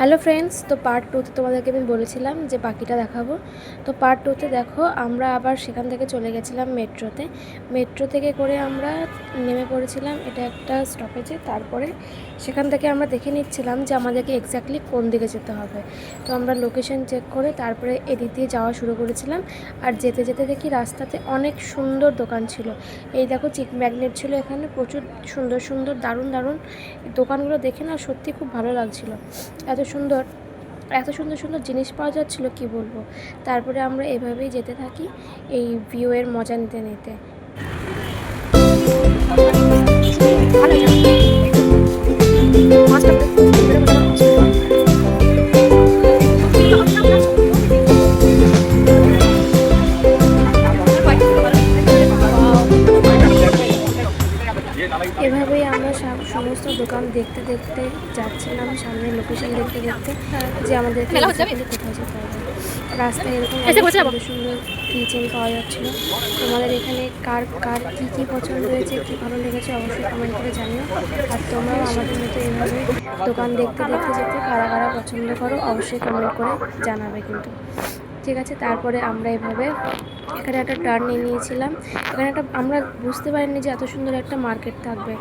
Hello friends, তো part টুতে তোমাদেরকে আমি বলেছিলাম যে বাকিটা দেখাবো। তো পার্ট টুতে দেখো আমরা আবার সেখান থেকে চলে গেছিলাম মেট্রো থেকে করে আমরা নেমে পড়েছিলাম এটা একটা স্টপেজে। তারপরে সেখান থেকে আমরা দেখে নিচ্ছিলাম যে আমাদেরকে এক্স্যাক্টলি কোন দিকে যেতে হবে। তো আমরা লোকেশন চেক করে তারপরে এদিক দিয়ে যাওয়া শুরু করেছিলাম। আর যেতে যেতে দেখি রাস্তাতে অনেক সুন্দর দোকান ছিল। এই দেখো চিক ম্যাগনেট ছিল এখানে, প্রচুর সুন্দর সুন্দর দারুণ দারুণ দোকানগুলো দেখে না সত্যি খুব ভালো লাগছিল। এত সুন্দর সুন্দর জিনিস পাওয়া যাচ্ছিল কি বলবো। তারপরে আমরা এভাবেই যেতে থাকি এই ভিউয়ের মজা নিতে নিতে। এভাবেই আমরা সমস্ত দোকান দেখতে দেখতে যাচ্ছিলাম, সামনে লোকেশন দেখতে দেখতে যে আমাদেরকে কোথায় যেতে হবে। রাস্তায় এরকম সুন্দর সুন্দর কিচেন পাওয়া যাচ্ছিলো। তোমাদের এখানে কার কার কী কী পছন্দ হয়েছে, কী ভালো লেগেছে অবশ্যই কমেন্ট করে জানিও। আর তোমরাও আমাদের মতো এইভাবে দোকান দেখতে দেখতে যেতে কারা কারা পছন্দ করো অবশ্যই কমেন্ট করে জানাবে কিন্তু। ঠিক আছে, তারপরে আমরা এভাবে এখানে একটা টার্ন নিয়ে নিয়েছিলাম। এখানে আমরা বুঝতে পারিনি যে এত সুন্দর একটা মার্কেট থাকবে।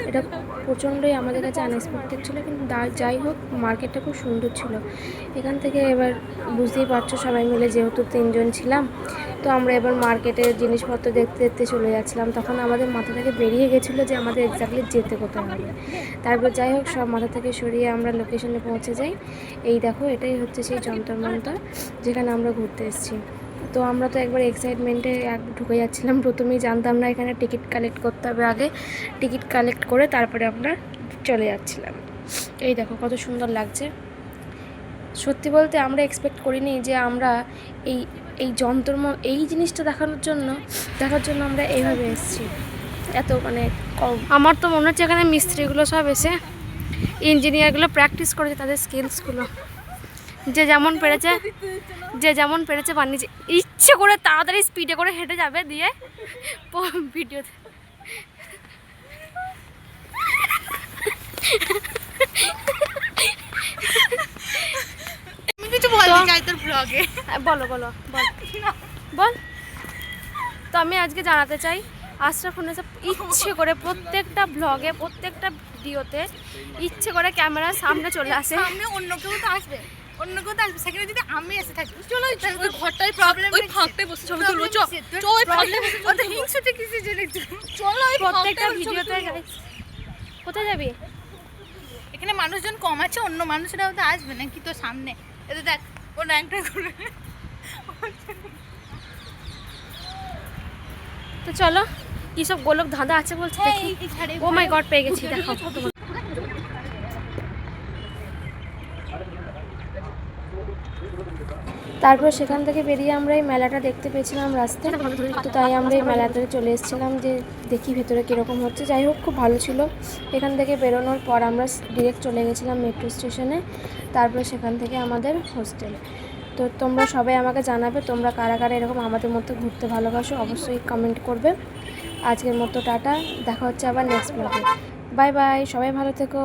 এটা প্রচণ্ডই আমাদের কাছে আনএক্সপেক্টেড ছিল, কিন্তু যাই হোক মার্কেটটা খুব সুন্দর ছিল। এখান থেকে এবার বুঝতেই পারছো সবাই মিলে যেহেতু 3 জন ছিলাম, তো আমরা এবার মার্কেটের জিনিসপত্র দেখতে দেখতে চলে যাচ্ছিলাম। তখন আমাদের মাথা থেকে বেরিয়ে গেছিলো যে আমাদের এক্স্যাক্টলি যেতে কোথায় হবে। তারপর যাই হোক সব মাথা থেকে সরিয়ে আমরা লোকেশনে পৌঁছে যাই। এই দেখো এটাই হচ্ছে সেই যন্তর মন্তর যেখানে আমরা ঘুরতে এসেছি। তো আমরা তো একবার এক্সাইটমেন্টে ঢুকে যাচ্ছিলাম। প্রথমেই জানতাম না এখানে টিকিট কালেক্ট করতে হবে, আগে টিকিট কালেক্ট করে তারপরে আমরা চলে যাচ্ছিলাম। এই দেখো কত সুন্দর লাগছে। সত্যি বলতে আমরা এক্সপেক্ট করিনি যে আমরা এই এই এই জিনিসটা দেখার জন্য আমরা এইভাবে এসেছি। এত আমার তো মনে হচ্ছে এখানে মিস্ত্রিগুলো সব এসে ইঞ্জিনিয়ারগুলো প্র্যাকটিস করেছে তাদের স্কিলসগুলো। যে যেমন পেরেছে বানিয়েছে, ইচ্ছে করে তাড়াতাড়ি স্পিডে করে হেঁটে যাবে দিয়ে ভিডিওতে। বল। তো আমি আজকে জানাতে চাই আশরাফ উন্নেসা ইচ্ছে করে প্রত্যেকটা ব্লগে প্রত্যেকটা ভিডিওতে ইচ্ছে করে ক্যামেরার সামনে চলে আসে। সামনে অন্য কেউ তো আসবে সেখানে যদি আমি এসে থাকি চলো ওই ঘরটাই প্রবলেম, ওই ফাঁকটায় বসে ছবি তুলবো। চলো ওই ফাঁকটায় বসে অত হিংসুটে কিছু জেনে চলো ওই প্রত্যেকটা ভিডিওতে। কোথায় যাবি? এখানে মানুষজন কম আছে, অন্য মানুষরাও তো আসবে নাকি তোর সামনে। এতে দেখ ও র্যাঙ্কটা করে। তো চলো কি সব গোলক ধাঁধা আছে বলছে দেখি। ও মাই গড, পেয়ে গেছি, দেখো। তারপর সেখান থেকে বেরিয়ে আমরা এই মেলাটা দেখতে পেয়েছিলাম রাস্তায়। তো তাই আমরা এই মেলাটাতে চলে এসেছিলাম যে দেখি ভেতরে কীরকম হচ্ছে। যাই হোক খুব ভালো ছিল। এখান থেকে বেরোনোর পর আমরা ডিরেক্ট চলে গেছিলাম মেট্রো স্টেশনে, তারপরে সেখান থেকে আমাদের হোস্টেল। তো তোমরা সবাই আমাকে জানাবে তোমরা কারা কারা এরকম আমাদের মতো ঘুরতে ভালোবাসো, অবশ্যই কমেন্ট করবে। আজকের মতো টাটা, দেখা হচ্ছে আবার নেক্সট ব্লগে। বাই বাই, সবাই ভালো থেকো।